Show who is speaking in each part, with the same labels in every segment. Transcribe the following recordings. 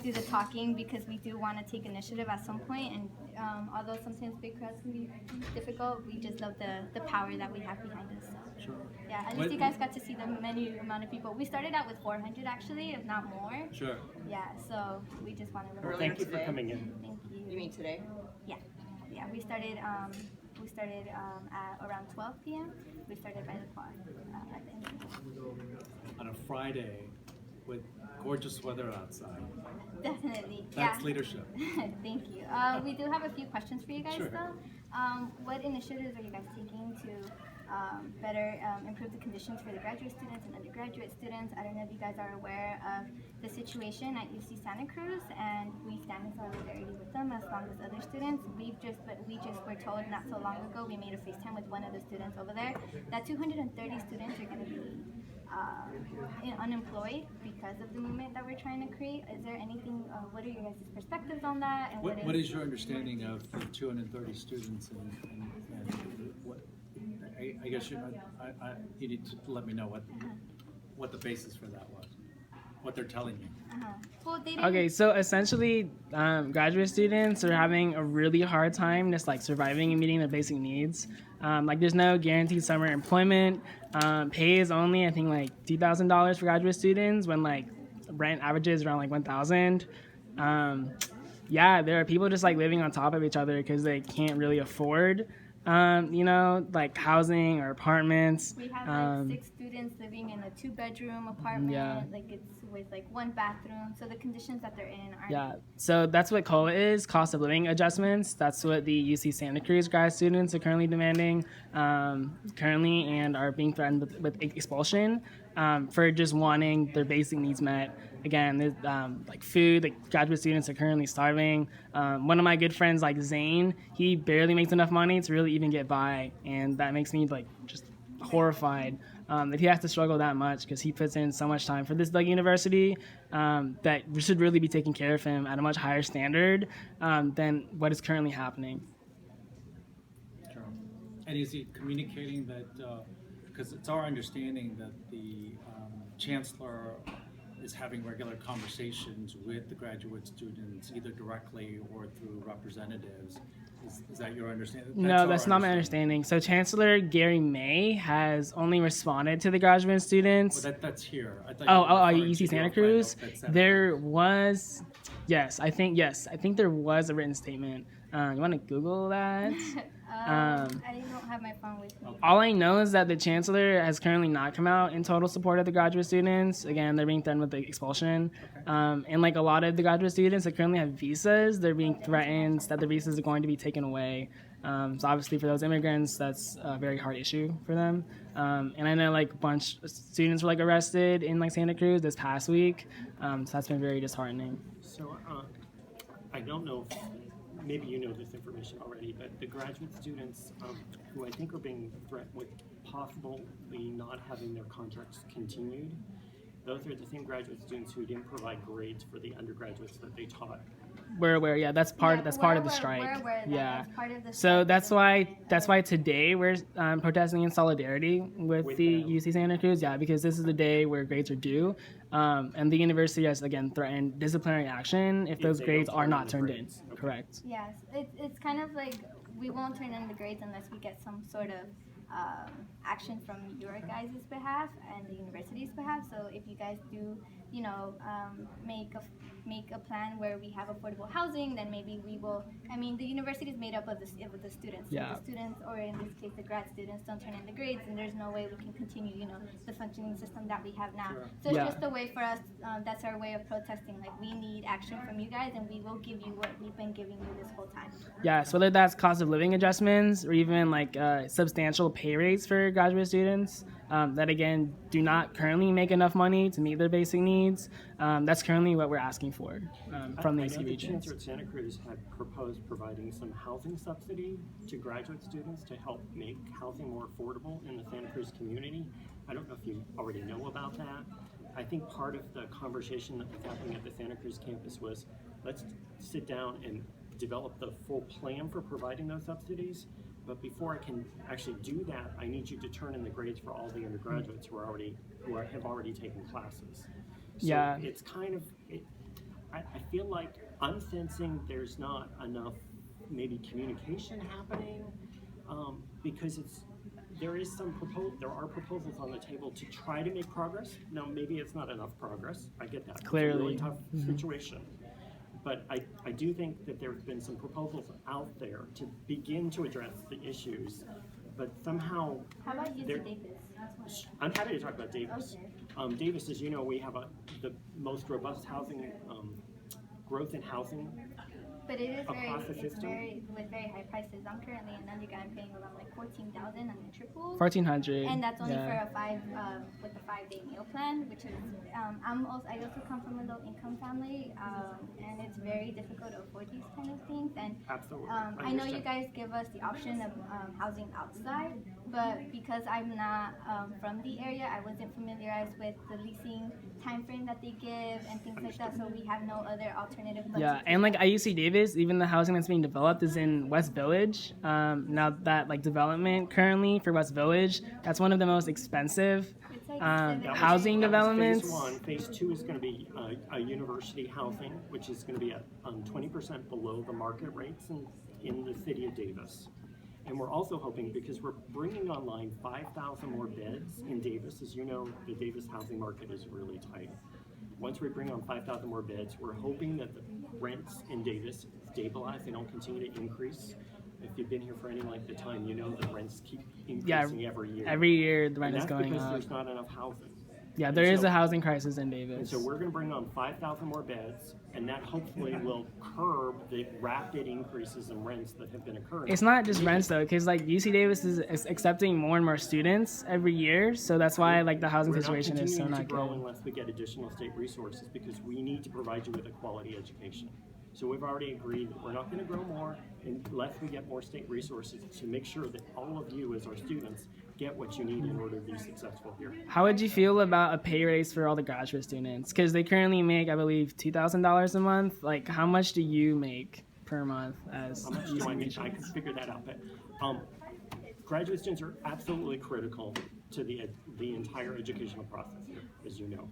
Speaker 1: do the talking because we do want to take initiative at some point. And although sometimes big crowds can be difficult, we just love the power that we have behind us. So.
Speaker 2: Sure.
Speaker 1: Yeah, at least you guys got to see the many amount of people. We started out with 400 actually, if not more.
Speaker 2: Sure.
Speaker 1: Yeah, so we just wanted to.
Speaker 2: Well, thank you for coming in.
Speaker 1: Thank you.
Speaker 3: You mean today?
Speaker 1: Yeah, yeah. We started at around 12 p.m. We started by the quad at the end of the day.
Speaker 2: On a Friday with gorgeous weather outside.
Speaker 1: Definitely.
Speaker 2: That's leadership.
Speaker 1: Thank you. We do have a few questions for you guys though. What initiatives are you guys taking to better improve the conditions for the graduate students and undergraduate students? I don't know if you guys are aware of the situation at UC Santa Cruz, and we stand in solidarity with them as long as other students. We just were told not so long ago, we made a FaceTime with one of the students over there, that 230 students are going to be unemployed because of the movement that we're trying to create. Is there anything, what are your guys' perspectives on that? And
Speaker 2: what is your understanding of the 230 students and what, I guess you need to let me know what the basis for that was, what they're telling you.
Speaker 1: Well,
Speaker 4: okay, so essentially, graduate students are having a really hard time just like surviving and meeting their basic needs. Like there's no guaranteed summer employment. Pay is only, I think, like $2,000 for graduate students when like rent averages around like $1,000. Yeah, there are people just like living on top of each other because they can't really afford like housing or apartments.
Speaker 1: We have like 6 students living in a 2-bedroom apartment.
Speaker 4: Yeah.
Speaker 1: Like it's with like 1 bathroom. So the conditions that they're in are.
Speaker 4: Yeah. So that's what COLA is, cost of living adjustments. That's what the UC Santa Cruz grad students are currently demanding and are being threatened with expulsion for just wanting their basic needs met. Again, there's like food, like graduate students are currently starving. One of my good friends, like Zane, he barely makes enough money to really even get by. And that makes me like just horrified that he has to struggle that much because he puts in so much time for this like university that we should really be taking care of him at a much higher standard than what is currently happening.
Speaker 2: Sure. And is he communicating that, because it's our understanding that the chancellor is having regular conversations with the graduate students, either directly or through representatives. Is that your understanding?
Speaker 4: No, that's not my understanding. So Chancellor Gary May has only responded to the graduate students.
Speaker 2: Well, that's here.
Speaker 4: UC Santa Cruz? There was, I think there was a written statement. You want to Google that?
Speaker 1: I don't have my phone with me.
Speaker 4: All I know is that the chancellor has currently not come out in total support of the graduate students. Again, they're being threatened with the expulsion. And like a lot of the graduate students that currently have visas, they're being threatened that their visas are going to be taken away. So obviously for those immigrants, that's a very hard issue for them. And I know like a bunch of students were like arrested in like Santa Cruz this past week. So that's been very disheartening.
Speaker 5: So I don't know if maybe you know this information already, but the graduate students who I think are being threatened with possibly not having their contracts continued, those are the same graduate students who didn't provide grades for the undergraduates that they taught.
Speaker 4: We're aware, yeah, that's part of the strike.
Speaker 1: We're aware of that.
Speaker 4: Yeah.
Speaker 1: That's part of the
Speaker 4: So
Speaker 1: strike.
Speaker 4: that's why today we're protesting in solidarity with the UC Santa Cruz, because this is the day where grades are due, and the university has again threatened disciplinary action if those grades are not turned in.
Speaker 5: Okay.
Speaker 4: Correct.
Speaker 1: Yes, it's kind of like we won't turn in the grades unless we get some sort of action from your guys' behalf and the university's behalf. So if you guys do, make a plan where we have affordable housing, then maybe we will. I mean, the university is made up of the students.
Speaker 4: Yeah.
Speaker 1: So the students, or in this case, the grad students, don't turn in the grades, and there's no way we can continue, the functioning system that we have now.
Speaker 2: Sure.
Speaker 1: So it's just a way for us. That's our way of protesting. Like, we need action from you guys, and we will give you what we've been giving you this whole time.
Speaker 4: Yes, whether that's cost of living adjustments or even like substantial pay rates for graduate students that again do not currently make enough money to meet their basic needs. That's currently what we're asking for from the
Speaker 5: I know the
Speaker 4: Regents.
Speaker 5: Chancellor at Santa Cruz had proposed providing some housing subsidy to graduate students to help make housing more affordable in the Santa Cruz community. I don't know if you already know about that. I think part of the conversation that was happening at the Santa Cruz campus was, let's sit down and develop the full plan for providing those subsidies. But before I can actually do that, I need you to turn in the grades for all the undergraduates who have already taken classes. So
Speaker 4: Yeah.
Speaker 5: it's kind of, I feel like I'm sensing there's not enough maybe communication happening because there are proposals on the table to try to make progress. Now maybe it's not enough progress. I get that.
Speaker 4: Clearly.
Speaker 5: It's a really tough situation. But I do think that there have been some proposals out there to begin to address the issues, but somehow
Speaker 1: How about UC Davis?
Speaker 5: I'm happy to talk about Davis.
Speaker 1: Okay.
Speaker 5: Davis, as you know, we have the most robust housing growth in housing.
Speaker 1: But it is
Speaker 5: Across the system?
Speaker 1: with very high prices. I'm currently an undergrad. I'm paying around like 14,000 on the triple.
Speaker 4: 1,400.
Speaker 1: And that's only
Speaker 4: yeah.
Speaker 1: for with a 5-day meal plan, which is I also come from a low income family, and it's very difficult to afford these kind of things. And
Speaker 5: Absolutely.
Speaker 1: I know you guys give us the option of housing outside, but because I'm not from the area, I wasn't familiarized with the leasing time frame that they give and things like that. So we have no other alternative. But
Speaker 4: Yeah, and like at UC Davis, even the housing that's being developed is in West Village. Now that like development currently for West Village, that's one of the most expensive
Speaker 1: it's like
Speaker 4: housing developments.
Speaker 5: Phase 1. Phase 2 is going to be a university housing, which is going to be at 20% below the market rates in the city of Davis. And we're also hoping, because we're bringing online 5,000 more beds in Davis. As you know, the Davis housing market is really tight. Once we bring on 5,000 more beds, we're hoping that the rents in Davis stabilize. They don't continue to increase. If you've been here for any length of time, you know the rents keep increasing every year.
Speaker 4: Every year the rent
Speaker 5: And
Speaker 4: is
Speaker 5: that's
Speaker 4: going
Speaker 5: because
Speaker 4: up.
Speaker 5: there's not enough housing.
Speaker 4: Yeah,
Speaker 5: And
Speaker 4: there is
Speaker 5: so-
Speaker 4: a housing crisis in
Speaker 5: And
Speaker 4: Davis.
Speaker 5: so we're going to bring on 5,000 more beds, and that hopefully will curb the rapid increases in rents that have been occurring.
Speaker 4: It's not just rents though, because like UC Davis is accepting more and more students every year, so that's why like the housing situation is so
Speaker 5: We're not
Speaker 4: not
Speaker 5: continuing to
Speaker 4: good.
Speaker 5: grow unless we get additional state resources, because we need to provide you with a quality education. So we've already agreed that we're not going to grow more unless we get more state resources to make sure that all of you as our students get what you need in order to be successful here.
Speaker 4: How would you feel about a pay raise for all the graduate students? Because they currently make, I believe, $2,000 a month. Like, how much do you make per month as
Speaker 5: How much do I make? I can figure that out. But graduate students are absolutely critical to the entire educational process here, as you know.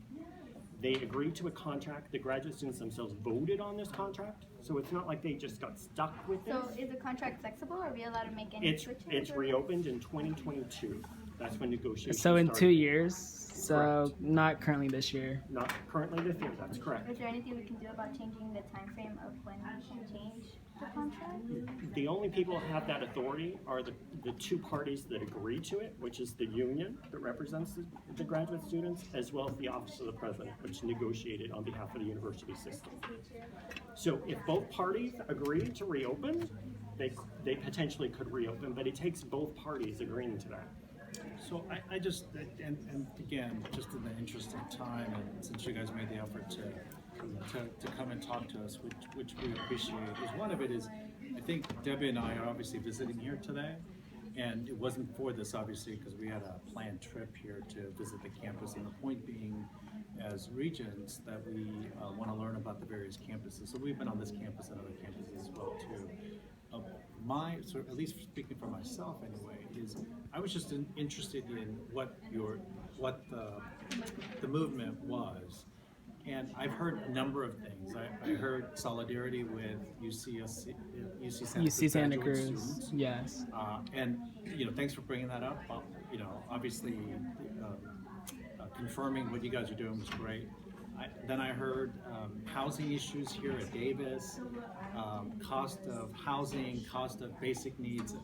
Speaker 5: They agreed to a contract. The graduate students themselves voted on this contract, so it's not like they just got stuck with this.
Speaker 1: So is the contract flexible? Or are we allowed to make any switches?
Speaker 5: It's reopened in 2022. That's when negotiations
Speaker 4: So in
Speaker 5: started.
Speaker 4: 2 years, so
Speaker 5: Correct.
Speaker 4: not currently this year.
Speaker 5: Not currently this year, that's correct.
Speaker 1: Is there anything we can do about changing the time frame of when we can change the contract?
Speaker 5: The only people who have that authority are the two parties that agree to it, which is the union that represents the graduate students, as well as the Office of the President, which negotiated on behalf of the university system. So if both parties agree to reopen, they potentially could reopen, but it takes both parties agreeing to that.
Speaker 2: So I just, and again, just in the interest of time, and since you guys made the effort to come and talk to us, which we appreciate, is one of it is, I think Debbie and I are obviously visiting here today, and it wasn't for this obviously because we had a planned trip here to visit the campus, and the point being, as Regents, that we want to learn about the various campuses. So we've been on this campus and other campuses as well too. So at least speaking for myself anyway, is I was just interested in what the movement was, and I've heard a number of things. I heard solidarity with UC
Speaker 4: Santa
Speaker 2: graduate
Speaker 4: Cruz,
Speaker 2: students.
Speaker 4: yes.
Speaker 2: And thanks for bringing that up. Obviously, confirming what you guys are doing was great. Then I heard housing issues here at Davis, cost of housing, cost of basic needs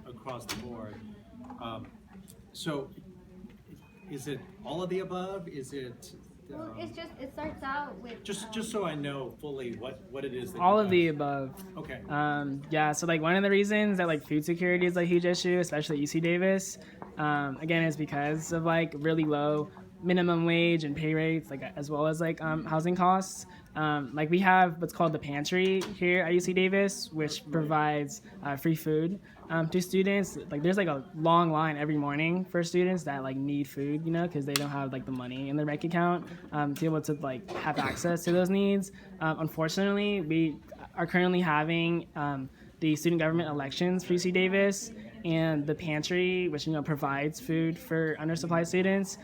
Speaker 2: across the board. So, is it all of the above? Is it?
Speaker 1: Well, it starts out with
Speaker 2: Just so I know fully what it is. That
Speaker 4: All
Speaker 2: you
Speaker 4: of the
Speaker 2: guys-
Speaker 4: above.
Speaker 2: Okay.
Speaker 4: Yeah, so like one of the reasons that like food security is a huge issue, especially at UC Davis, again, is because of like really low minimum wage and pay rates, like as well as like housing costs. Like we have what's called the pantry here at UC Davis, which provides free food to students. Like there's like a long line every morning for students that like need food, because they don't have like the money in their bank account to be able to like have access to those needs. Unfortunately, we are currently having the student government elections for UC Davis, and the pantry, which provides food for undersupplied students,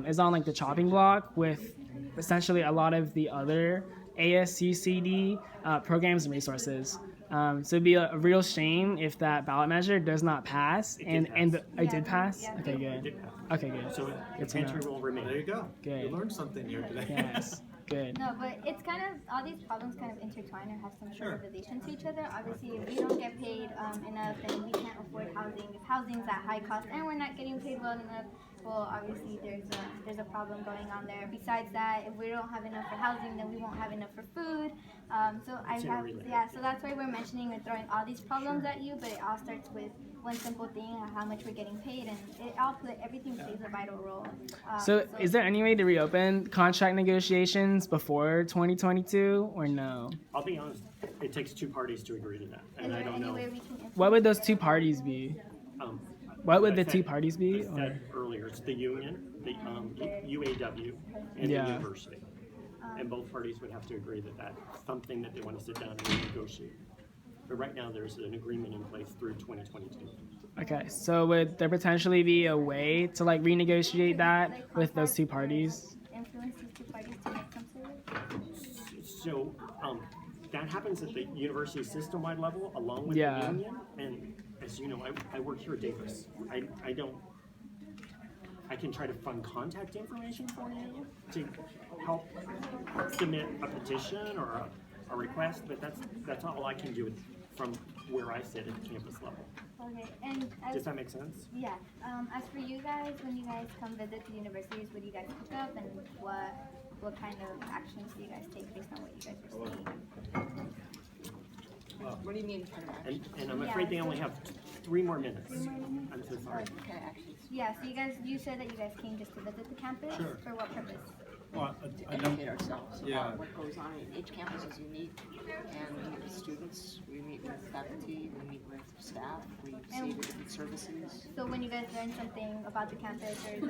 Speaker 4: is on like the chopping block with essentially a lot of the other ASCCD programs and resources. So it'd be a real shame if that ballot measure does not pass.
Speaker 5: It
Speaker 4: And
Speaker 5: did
Speaker 4: and
Speaker 5: pass.
Speaker 4: it did pass.
Speaker 1: Yeah.
Speaker 4: Okay,
Speaker 5: It
Speaker 4: good.
Speaker 5: did pass.
Speaker 4: Okay, good.
Speaker 5: So the
Speaker 4: Good to know.
Speaker 5: pantry will remain.
Speaker 2: There you go.
Speaker 4: Good.
Speaker 2: You learned something here today.
Speaker 4: Yes, good.
Speaker 1: No, but it's kind of, all these problems kind of intertwine or have some sort of
Speaker 2: Sure.
Speaker 1: relation to each other. Obviously, if we don't get paid enough and we can't afford housing, if housing's at high cost and we're not getting paid well enough, well, obviously there's a problem going on there. Besides that, if we don't have enough for housing, then we won't have enough for food. So so that's why we're mentioning and throwing all these problems at you, but it all starts with one simple thing, how much we're getting paid, and everything plays a vital role.
Speaker 4: So is there any way to reopen contract negotiations before 2022 or no?
Speaker 5: I'll be honest, it takes two parties to agree to that,
Speaker 1: Is
Speaker 5: and I
Speaker 1: there
Speaker 5: don't
Speaker 1: any
Speaker 5: know.
Speaker 1: way we can influence
Speaker 4: What would those
Speaker 1: it?
Speaker 4: two parties be?
Speaker 5: What
Speaker 4: What would the two parties be?
Speaker 5: I said earlier, it's the union, the UAW, and
Speaker 4: Yeah.
Speaker 5: the university. And both parties would have to agree that that's something that they want to sit down and renegotiate. But right now, there's an agreement in place through 2022.
Speaker 4: Okay, so would there potentially be a way to like renegotiate that with those two parties?
Speaker 1: Influence these two parties to make some sort of.
Speaker 5: So that happens at the university system-wide level, along with
Speaker 4: Yeah.
Speaker 5: the union. And as you know, I work here at Davis. I can try to find contact information for you to help submit a petition or a request, but that's all I can do from where I sit at the campus level.
Speaker 1: Okay, and
Speaker 5: Does that make sense?
Speaker 1: yeah, as for you guys, when you guys come visit the universities, what do you guys pick up, and what kind of actions do you guys take based on what you guys are seeing?
Speaker 3: What do you mean kind of action?
Speaker 5: And I'm afraid they only have 3 more minutes. I'm so sorry.
Speaker 3: What kind of actions?
Speaker 1: Yeah, so you said that you guys came just to visit the campus.
Speaker 2: Sure.
Speaker 1: For what purpose?
Speaker 2: Well,
Speaker 3: Educate ourselves
Speaker 2: Yeah.
Speaker 3: about what goes on. Each campus is unique, and we meet with students, we meet with faculty, we meet with staff, we see the different services.
Speaker 1: So when you guys learn something about the campus or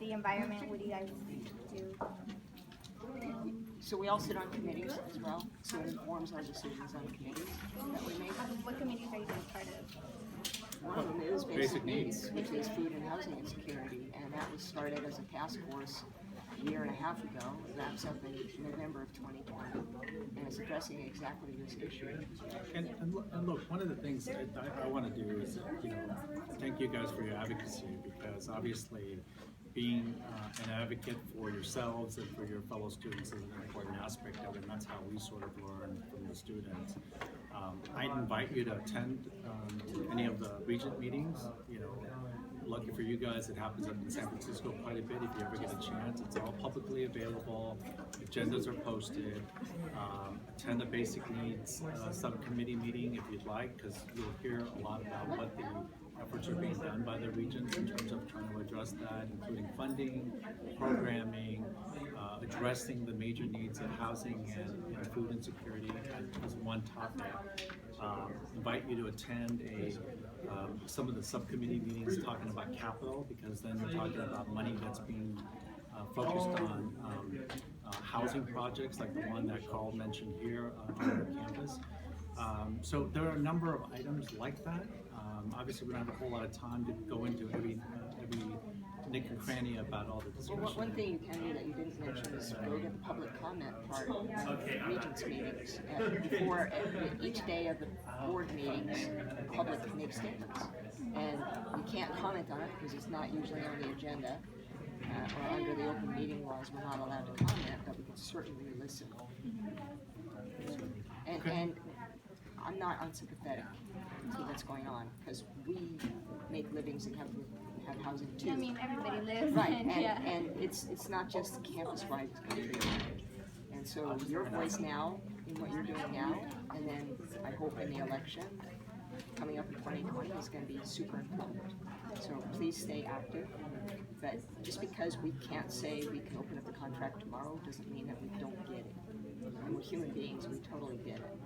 Speaker 1: the environment, what do you guys do?
Speaker 3: So we all sit on committees as well, so it informs our decisions on committees that we make.
Speaker 1: What committees are you guys part of?
Speaker 3: One of them is
Speaker 2: Basic
Speaker 3: basic
Speaker 2: needs.
Speaker 3: needs, which is food and housing insecurity, and that was started as a task force a year and a half ago. It wraps up in November of 2020, and it's addressing exactly this issue.
Speaker 2: And look, one of the things that I want to do is, thank you guys for your advocacy, because obviously being an advocate for yourselves and for your fellow students is an important aspect of it, and that's how we sort of learn from the students. I invite you to attend any of the Regent meetings. Lucky for you guys, it happens up in San Francisco quite a bit. If you ever get a chance, it's all publicly available. Agendas are posted. Attend the Basic Needs subcommittee meeting if you'd like, because you'll hear a lot about what the efforts are being done by the Regents in terms of trying to address that, including funding, programming, addressing the major needs of housing and food insecurity as one topic. Invite you to attend some of the subcommittee meetings talking about capital, because then we're talking about money that's being focused on housing projects like the one that Carl mentioned here on the campus. So there are a number of items like that. Obviously, we don't have a whole lot of time to go into every nick and cranny about all the discussion.
Speaker 3: Well, one thing you can do that you didn't mention is go to the public comment part of Regents meetings. Before each day of the board meetings, the public can make statements. And you can't comment on it because it's not usually on the agenda. Or under the open meeting laws, we're not allowed to comment, but we can certainly listen. And I'm not unsympathetic to what's going on, because we make livings and have housing too.
Speaker 1: I mean, everybody lives.
Speaker 3: Right,
Speaker 1: And,
Speaker 3: and it's not just campus-wide, it's countrywide. And so your voice now, in what you're doing now, and then I hope in the election coming up in 2020 is going to be super important. So please stay active. But just because we can't say we can open up the contract tomorrow doesn't mean that we don't get it. And we're human beings, we totally get it.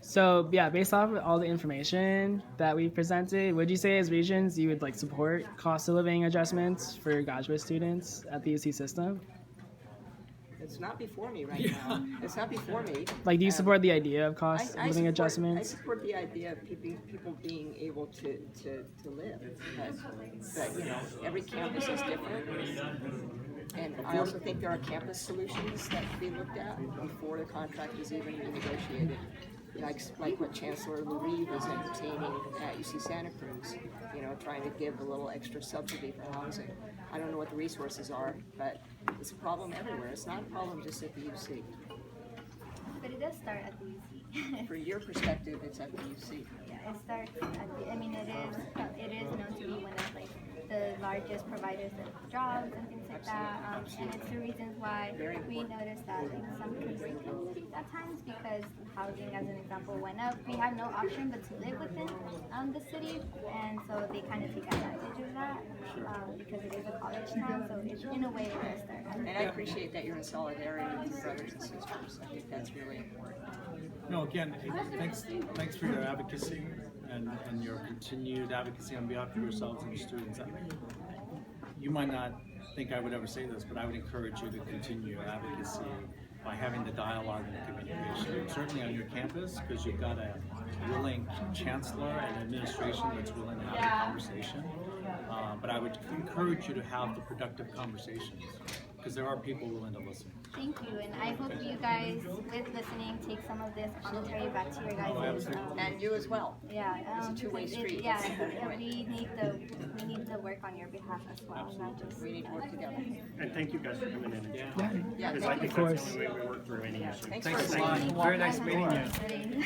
Speaker 4: So yeah, based off of all the information that we presented, would you say as Regents you would like support cost of living adjustments for graduate students at the UC system?
Speaker 3: It's not before me right now. It's not before me.
Speaker 4: Like, do you support the idea of cost of living
Speaker 3: I
Speaker 4: adjustments?
Speaker 3: support the idea of people being able to live. But every campus is different. And I also think there are campus solutions that could be looked at before the contract is even renegotiated. Like what Chancellor Lurie was entertaining at UC Santa Cruz, trying to give a little extra subsidy for housing. I don't know what the resources are, but it's a problem everywhere. It's not a problem just at the UC.
Speaker 1: But it does start at the UC.
Speaker 3: For your perspective, it's at the UC.
Speaker 1: Yeah, it starts at the, I mean, it is known to be one of like the largest providers of jobs and things like that. And it's the reasons why we noticed that like some constituencies at times, because housing, as an example, went up. We have no option but to live within the city, and so they kind of take advantage of that because it is a college town. So it's, in a way, it does start.
Speaker 3: And I appreciate that you're in solidarity with your brothers and sisters. I think that's really important.
Speaker 2: No, again, thanks for your advocacy and your continued advocacy on behalf of yourselves and the students. You might not think I would ever say this, but I would encourage you to continue your advocacy by having the dialogue and the communication, certainly on your campus, because you've got a willing chancellor and administration that's willing to have the conversation. But I would encourage you to have the productive conversations, because there are people willing to listen.
Speaker 1: Thank you, and I hope you guys, with listening, take some of this commentary back to your guys'.
Speaker 3: And you as well.
Speaker 1: Yeah,
Speaker 3: it's a two-way street.
Speaker 1: Yeah, we need the work on your behalf as well, not just.
Speaker 3: We need to work together.
Speaker 5: And thank you guys for coming in.
Speaker 3: Yeah,
Speaker 5: Because I think that's the only way we work through any issue.
Speaker 3: Thanks for
Speaker 6: a lot. Very nice meeting you.
Speaker 1: you.